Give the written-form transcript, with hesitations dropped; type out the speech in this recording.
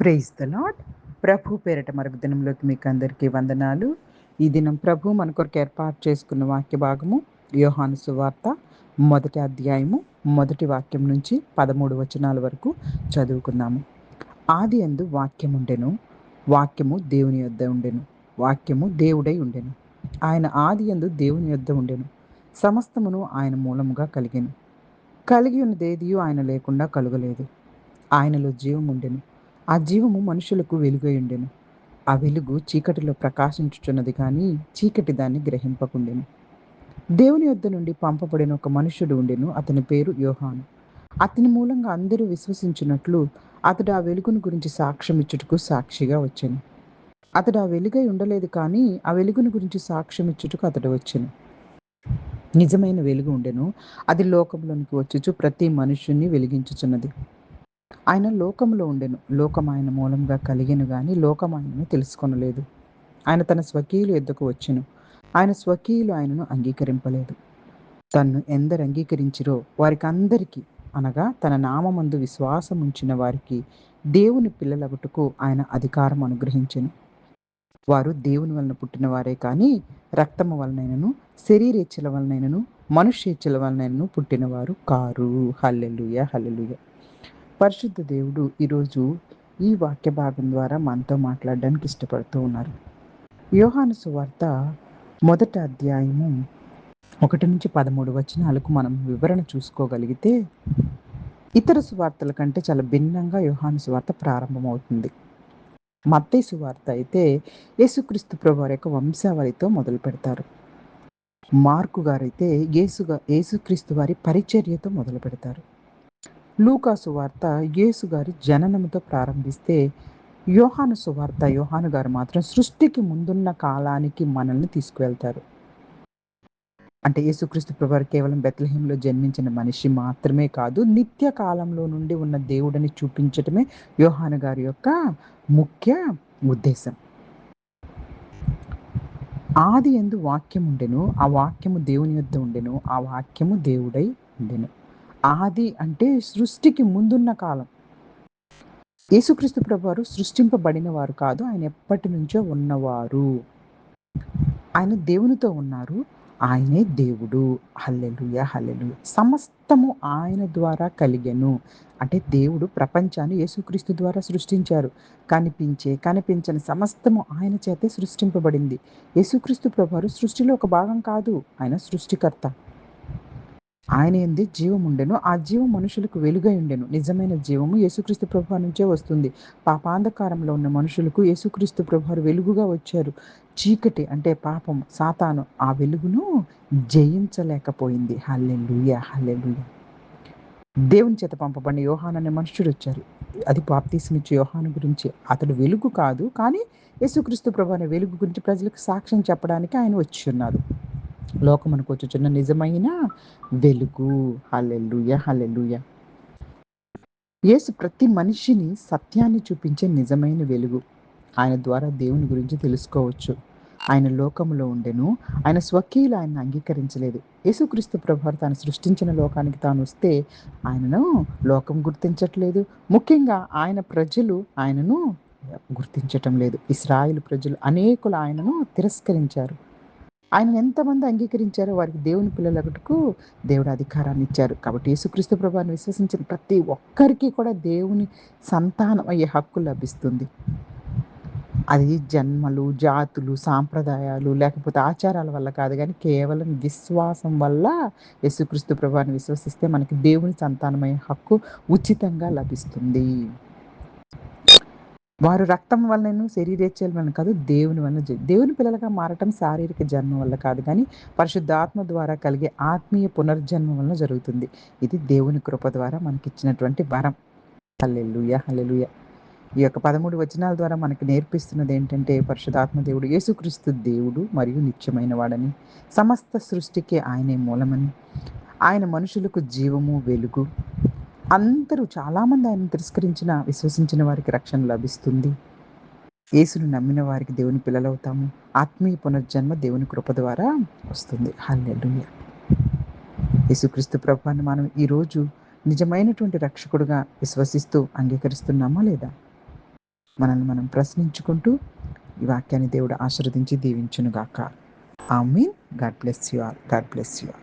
Praise the lord. ప్రభు పేరిట మరొక దినంలోకి మీకు అందరికీ వందనాలు. ఈ దినం ప్రభు మన కొరకు ఏర్పాటు చేసుకున్న వాక్య భాగము యోహాను సువార్త 1వ అధ్యాయము 1వ వాక్యం నుంచి 13 వచనాల వరకు చదువుకుందాము. ఆదియందు వాక్యముండెను, వాక్యము దేవుని యొద్ద ఉండెను, వాక్యము దేవుడై ఉండెను. ఆయన ఆదియందు దేవుని యొద్ద ఉండెను. సమస్తమును ఆయన మూలముగా కలిగెను. కలిగి ఉన్నదేదియు ఆయన లేకుండా కలుగలేదు. ఆయనలో జీవముండెను. ఆ జీవము మనుషులకు వెలుగై ఉండెను. ఆ వెలుగు చీకటిలో ప్రకాశించుచున్నది కానీ చీకటి దాన్ని గ్రహింపకుండెను. దేవుని యొద్ద నుండి పంపబడిన ఒక మనుష్యుడు ఉండెను. అతని పేరు యోహాను. అతని మూలంగా అందరూ విశ్వసించినట్లు అతడు ఆ వెలుగును గురించి సాక్ష్యం ఇచ్చుటకు సాక్షిగా వచ్చెను. అతడు ఆ వెలుగై ఉండలేదు కానీ ఆ వెలుగును గురించి సాక్ష్యం ఇచ్చుటకు అతడు వచ్చెను. నిజమైన వెలుగు ఉండెను. అది లోకంలోనికి వచ్చుచు ప్రతి మనుష్యుని వెలిగించుచున్నది. ఆయన లోకములో ఉండెను. లోకం ఆయన మూలంగా కలిగెను గాని లోకం ఆయనను తెలుసుకొనలేదు. ఆయన తన స్వకీయుల యొద్దకు వచ్చెను. ఆయన స్వకీయులు ఆయనను అంగీకరింపలేదు. తన్ను ఎందరు అంగీకరించిరో వారికందరికీ, అనగా తన నామమందు విశ్వాసం ఉంచిన వారికి దేవుని పిల్లలగుటకు ఆయన అధికారం అనుగ్రహించెను. వారు దేవుని వలన పుట్టిన వారే కానీ రక్తము వలనైనను శరీరేచ్ఛల వలనైనను మనుష్యేచ్ఛల వలనైనను పుట్టినవారు కారు. హల్లెలూయా, హల్లెలూయా. పరిశుద్ధ దేవుడు ఈరోజు ఈ వాక్య భాగం ద్వారా మనతో మాట్లాడడానికి ఇష్టపడుతూ ఉన్నారు. యోహాను సువార్త 1వ అధ్యాయము 1 నుంచి 13 వచనాలకు మనం వివరణ చూసుకోగలిగితే ఇతర సువార్తల కంటే చాలా భిన్నంగా యోహాను సువార్త ప్రారంభమవుతుంది. మత్తయి సువార్త అయితే యేసుక్రీస్తు ప్రభువారి యొక్క వంశావళితో మొదలు పెడతారు. మార్కు గారైతే యేసుక్రీస్తు వారి పరిచర్యతో మొదలు పెడతారు. లూకా సువార్త యేసు గారి జననముతో ప్రారంభిస్తే యోహాను సువార్త యోహాను గారు మాత్రం సృష్టికి ముందున్న కాలానికి మనల్ని తీసుకువెళ్తారు. అంటే యేసుక్రీస్తు ప్రభువారు కేవలం బెత్లెహేంలో జన్మించిన మనిషి మాత్రమే కాదు, నిత్య కాలంలో నుండి ఉన్న దేవుడిని చూపించటమే యోహాను గారి యొక్క ముఖ్య ఉద్దేశం. ఆది యందు వాక్యం ఉండెను, ఆ వాక్యము దేవుని యొద్ద ఉండెను, ఆ వాక్యము దేవుడై ఉండెను. ఆది అంటే సృష్టికి ముందున్న కాలం. యేసుక్రీస్తు ప్రభువారు సృష్టింపబడిన వారు కాదు, ఆయన ఎప్పటి నుంచో ఉన్నవారు. ఆయన దేవునితో ఉన్నారు, ఆయనే దేవుడు. హల్లెలూయా, హల్లెలూయా. సమస్తము ఆయన ద్వారా కలిగెను. అంటే దేవుడు ప్రపంచాన్ని యేసుక్రీస్తు ద్వారా సృష్టించారు. కనిపించని సమస్తము ఆయన చేతే సృష్టింపబడింది. యేసుక్రీస్తు ప్రభువారు సృష్టిలో ఒక భాగం కాదు, ఆయన సృష్టికర్త. ఆయన యందు జీవముండెను, ఆ జీవం మనుషులకు వెలుగై ఉండెను. నిజమైన జీవము యేసుక్రీస్తు ప్రభువారి నుంచే వస్తుంది. పాపాంధకారంలో ఉన్న మనుషులకు యేసుక్రీస్తు ప్రభువారు వెలుగుగా వచ్చారు. చీకటి అంటే పాపం, సాతాను ఆ వెలుగును జయించలేకపోయింది. హల్లెలూయా, హల్లెలూయా. దేవుని చేత పంపబడిన యోహాను అనే మనుషుడు వచ్చారు. అది బాప్తీసమిచ్చే యోహాను గురించి. అతడు వెలుగు కాదు, కానీ యేసుక్రీస్తు ప్రభువు అనే వెలుగు గురించి ప్రజలకు సాక్ష్యం చెప్పడానికి ఆయన వచ్చి ఉన్నారు. లోకమునకు వచ్చుచున్న నిజమైన వెలుగు. హల్లెలూయా, హల్లెలూయా. యేసు ప్రతి మనిషిని సత్యాన్ని చూపించే నిజమైన వెలుగు. ఆయన ద్వారా దేవుని గురించి తెలుసుకోవచ్చు. ఆయన లోకములో ఉండెను, ఆయన స్వకీయులు ఆయన్ని అంగీకరించలేదు. యేసుక్రీస్తు ప్రభువారు తాను సృష్టించిన లోకానికి తాను వస్తే ఆయనను లోకం గుర్తించట్లేదు. ముఖ్యంగా ఆయన ప్రజలు ఆయనను గుర్తించటం లేదు. ఇశ్రాయేలు ప్రజలు అనేకులు ఆయనను తిరస్కరించారు. ఆయనను ఎంతమంది అంగీకరించారో వారికి దేవుని పిల్లలగుటకు దేవుడు అధికారాన్ని ఇచ్చారు. కాబట్టి యేసుక్రీస్తు ప్రభువారిని విశ్వసించిన ప్రతి ఒక్కరికి కూడా దేవుని సంతానం అయ్యే హక్కు లభిస్తుంది. అది జన్మలు, జాతులు, సాంప్రదాయాలు లేకపోతే ఆచారాల వల్ల కాదు, కానీ కేవలం విశ్వాసం వల్ల యేసుక్రీస్తు ప్రభువారిని విశ్వసిస్తే మనకి దేవుని సంతానమయ్యే హక్కు ఉచితంగా లభిస్తుంది. వారు రక్తం వలనను శరీరేచ్ఛల వలన కాదు, దేవుని వలన దేవుని పిల్లలుగా మారటం శారీరక జన్మ వల్ల కాదు, కానీ పరిశుద్ధాత్మ ద్వారా కలిగే ఆత్మీయ పునర్జన్మ వలన జరుగుతుంది. ఇది దేవుని కృప ద్వారా మనకిచ్చినటువంటి వరం. హల్లెలూయా, హల్లెలూయా. ఈ యొక్క 13 వచనాల ద్వారా మనకు నేర్పిస్తున్నది ఏంటంటే పరిశుద్ధాత్మ దేవుడు యేసుక్రీస్తు దేవుడు మరియు నిత్యమైన వాడని, సమస్త సృష్టికి ఆయనే మూలమని, ఆయన మనుషులకు జీవము, వెలుగు. అందరూ చాలామంది ఆయన విశ్వసించిన వారికి రక్షణ లభిస్తుంది. యేసును నమ్మిన వారికి దేవుని పిల్లలవుతాము. ఆత్మీయ పునర్జన్మ దేవుని కృప ద్వారా వస్తుంది. హల్లెలూయా. యేసుక్రీస్తు ప్రభువుని మనం ఈరోజు నిజమైనటువంటి రక్షకుడుగా విశ్వసిస్తూ అంగీకరిస్తున్నామా లేదా? మనల్ని మనం ప్రశ్నించుకుంటూ ఈ వాక్యాన్ని దేవుడు ఆశీర్వదించి దీవించునుగాక. Amen. God bless you all. God bless you all.